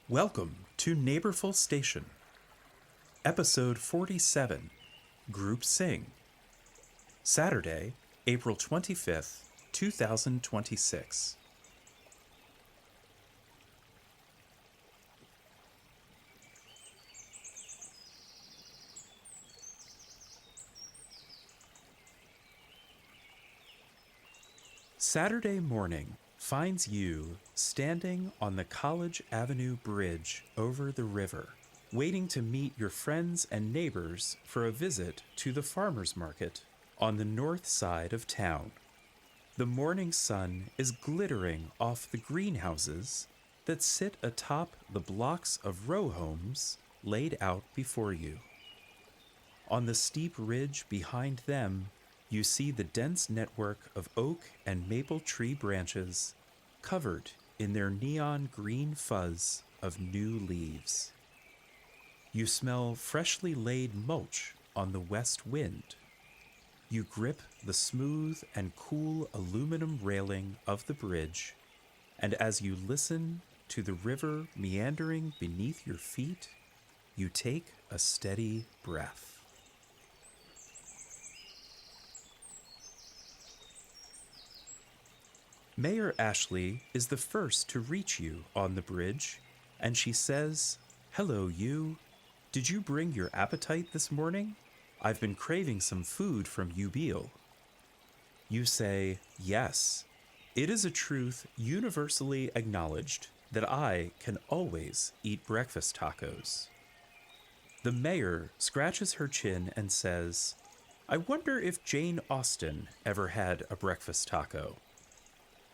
Welcome to Neighborful Station, Episode 47, Group Sing, Saturday, April 25th, 2026. Saturday morning finds you standing on the College Avenue Bridge over the river, waiting to meet your friends and neighbors for a visit to the farmers market on the north side of town. The morning sun is glittering off the greenhouses that sit atop the blocks of row homes laid out before you. On the steep ridge behind them, you see the dense network of oak and maple tree branches covered in their neon green fuzz of new leaves. You smell freshly laid mulch on the west wind. You grip the smooth and cool aluminum railing of the bridge, and as you listen to the river meandering beneath your feet, you take a steady breath. Mayor Ashley is the first to reach you on the bridge, and she says, "Hello, you. Did you bring your appetite this morning? I've been craving some food from Ubeal." You say, "Yes. It is a truth universally acknowledged that I can always eat breakfast tacos." The mayor scratches her chin and says, "I wonder if Jane Austen ever had a breakfast taco."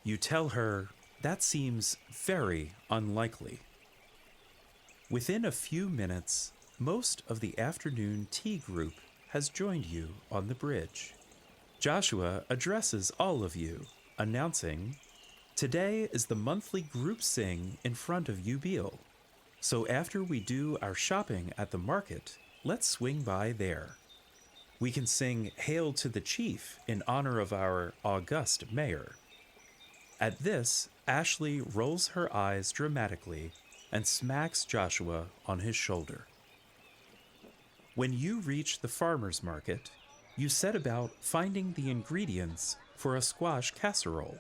You tell her that seems very unlikely. Within a few minutes, most of the afternoon tea group has joined you on the bridge. Joshua addresses all of you, announcing, "Today is the monthly group sing in front of Ubeal, so after we do our shopping at the market, let's swing by there. We can sing 'Hail to the Chief' in honor of our august mayor." At this, Ashley rolls her eyes dramatically and smacks Joshua on his shoulder. When you reach the farmer's market, you set about finding the ingredients for a squash casserole,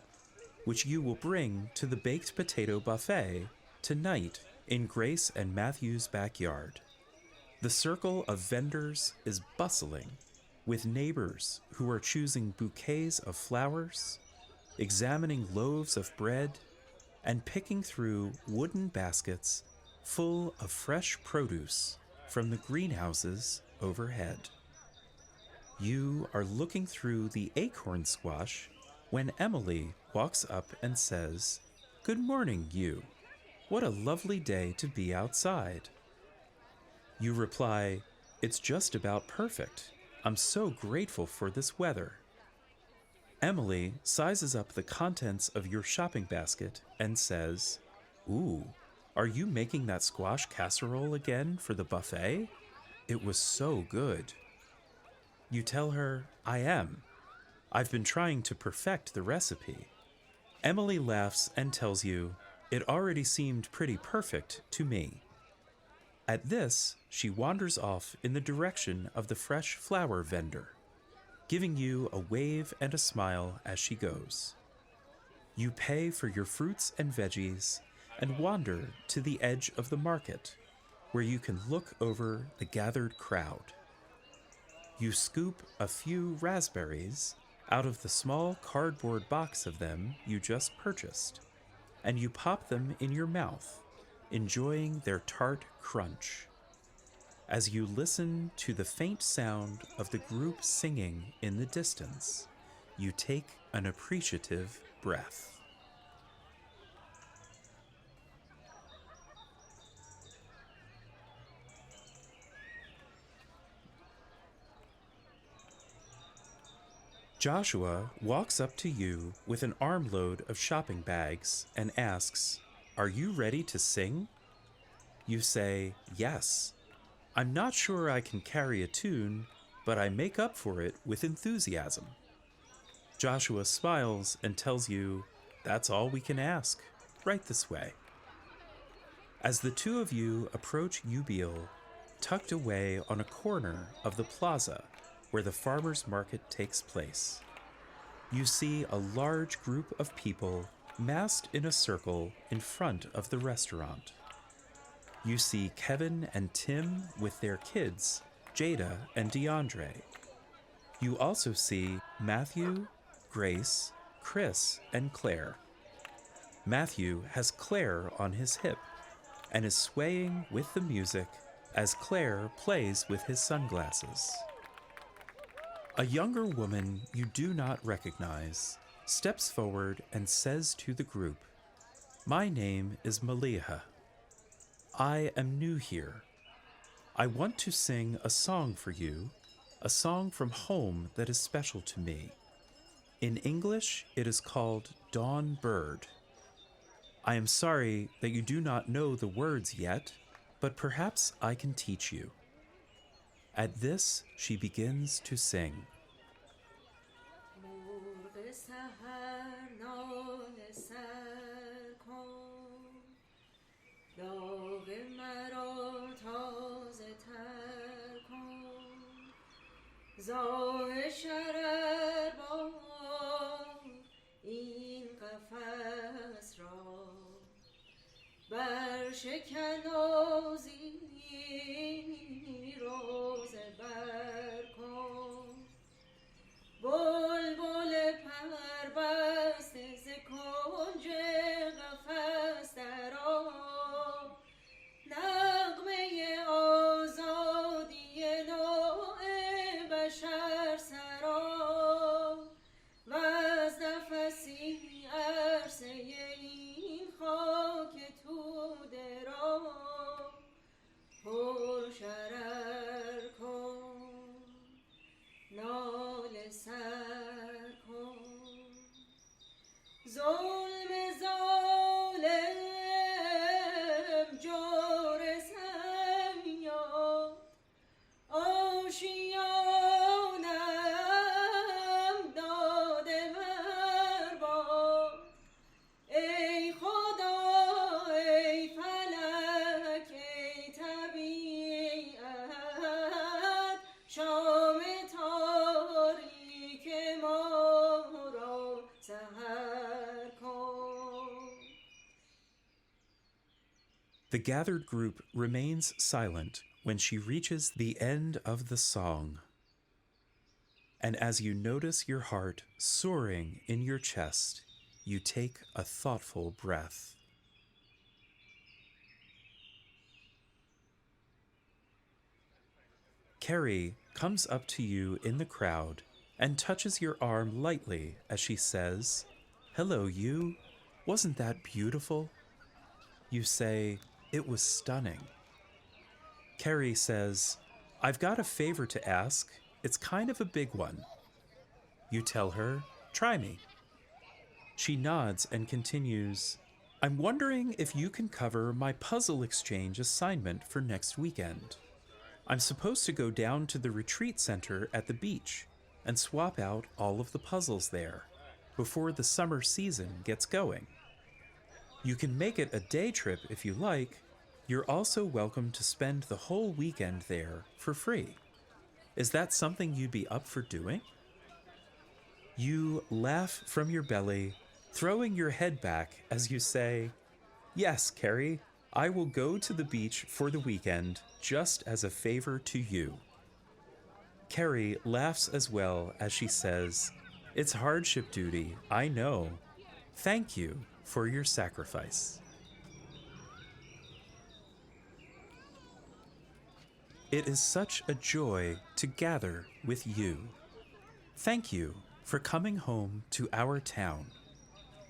which you will bring to the baked potato buffet tonight in Grace and Matthew's backyard. The circle of vendors is bustling, with neighbors who are choosing bouquets of flowers, examining loaves of bread, and picking through wooden baskets full of fresh produce from the greenhouses overhead. You are looking through the acorn squash when Emily walks up and says, "Good morning, you. What a lovely day to be outside." You reply, "It's just about perfect. I'm so grateful for this weather." Emily sizes up the contents of your shopping basket and says, "Ooh, are you making that squash casserole again for the buffet? It was so good." You tell her, "I am. I've been trying to perfect the recipe." Emily laughs and tells you, "It already seemed pretty perfect to me." At this, she wanders off in the direction of the fresh flower vendor, giving you a wave and a smile as she goes. You pay for your fruits and veggies and wander to the edge of the market, where you can look over the gathered crowd. You scoop a few raspberries out of the small cardboard box of them you just purchased, and you pop them in your mouth, enjoying their tart crunch. As you listen to the faint sound of the group singing in the distance, you take an appreciative breath. Joshua walks up to you with an armload of shopping bags and asks, "Are you ready to sing?" You say, "Yes. I'm not sure I can carry a tune, but I make up for it with enthusiasm." Joshua smiles and tells you, "That's all we can ask. Right this way." As the two of you approach Ubiel, tucked away on a corner of the plaza where the farmers market takes place, you see a large group of people massed in a circle in front of the restaurant. You see Kevin and Tim with their kids, Jada and DeAndre. You also see Matthew, Grace, Chris, and Claire. Matthew has Claire on his hip and is swaying with the music as Claire plays with his sunglasses. A younger woman you do not recognize steps forward and says to the group, "My name is Maliha. I am new here. I want to sing a song for you, a song from home that is special to me. In English, it is called Dawn Bird. I am sorry that you do not know the words yet, but perhaps I can teach you." At this, she begins to sing. The gathered group remains silent when she reaches the end of the song. And as you notice your heart soaring in your chest, you take a thoughtful breath. Carrie comes up to you in the crowd and touches your arm lightly as she says, "Hello, you. Wasn't that beautiful?" You say, "It was stunning." Carrie says, "I've got a favor to ask. It's kind of a big one." You tell her, "Try me." She nods and continues, "I'm wondering if you can cover my puzzle exchange assignment for next weekend. I'm supposed to go down to the retreat center at the beach and swap out all of the puzzles there before the summer season gets going. You can make it a day trip if you like. You're also welcome to spend the whole weekend there for free. Is that something you'd be up for doing?" You laugh from your belly, throwing your head back as you say, "Yes, Carrie, I will go to the beach for the weekend just as a favor to you." Carrie laughs as well as she says, "It's hardship duty, I know. Thank you for your sacrifice." It is such a joy to gather with you. Thank you for coming home to our town.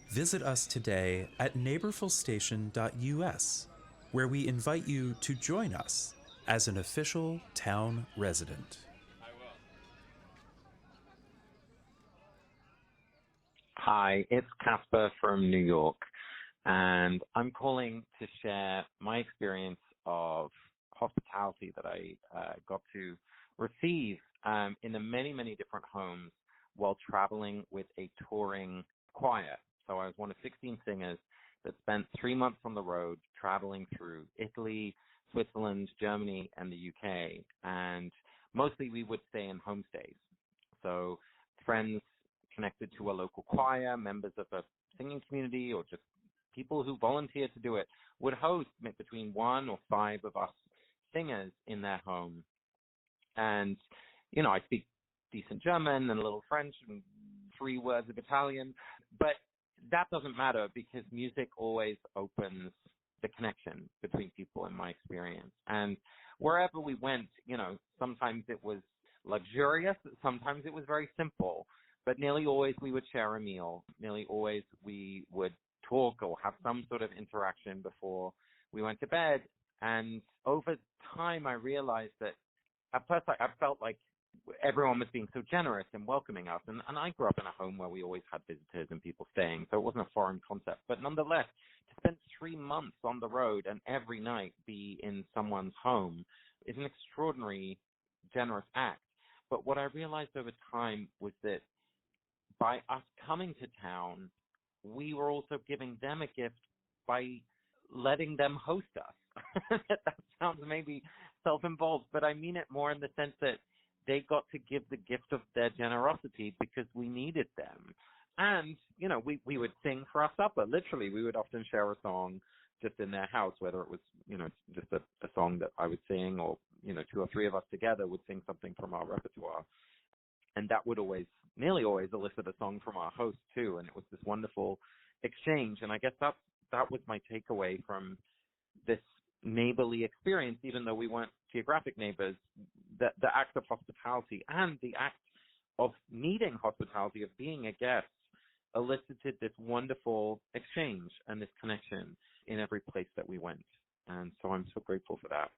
Visit us today at neighborfulstation.us, where we invite you to join us as an official town resident. Hi, it's Casper from New York, and I'm calling to share my experience of hospitality that I got to receive in the many, many different homes while traveling with a touring choir. So I was one of 16 singers that spent 3 months on the road traveling through Italy, Switzerland, Germany, and the UK. And mostly we would stay in homestays. So friends connected to a local choir, members of a singing community, or just people who volunteer to do it would host between 1 or 5 of us singers in their home. And, I speak decent German and a little French and 3 words of Italian, but that doesn't matter because music always opens the connection between people in my experience. And wherever we went, sometimes it was luxurious, sometimes it was very simple, but nearly always we would share a meal. Nearly always we would talk or have some sort of interaction before we went to bed. And over time, I realized that at first I felt like everyone was being so generous and welcoming us. And I grew up in a home where we always had visitors and people staying, so it wasn't a foreign concept. But nonetheless, to spend 3 months on the road and every night be in someone's home is an extraordinary, generous act. But what I realized over time was that by us coming to town, we were also giving them a gift by letting them host us. That sounds maybe self-involved, but I mean it more in the sense that they got to give the gift of their generosity because we needed them. And, we would sing for our supper. Literally, we would often share a song just in their house, whether it was, just a song that I would sing or, 2 or 3 of us together would sing something from our repertoire. And that would nearly always elicit a song from our host too. And it was this wonderful exchange. And I guess that was my takeaway from this neighborly experience, even though we weren't geographic neighbors. The act of hospitality and the act of needing hospitality, of being a guest, elicited this wonderful exchange and this connection in every place that we went. And so I'm so grateful for that.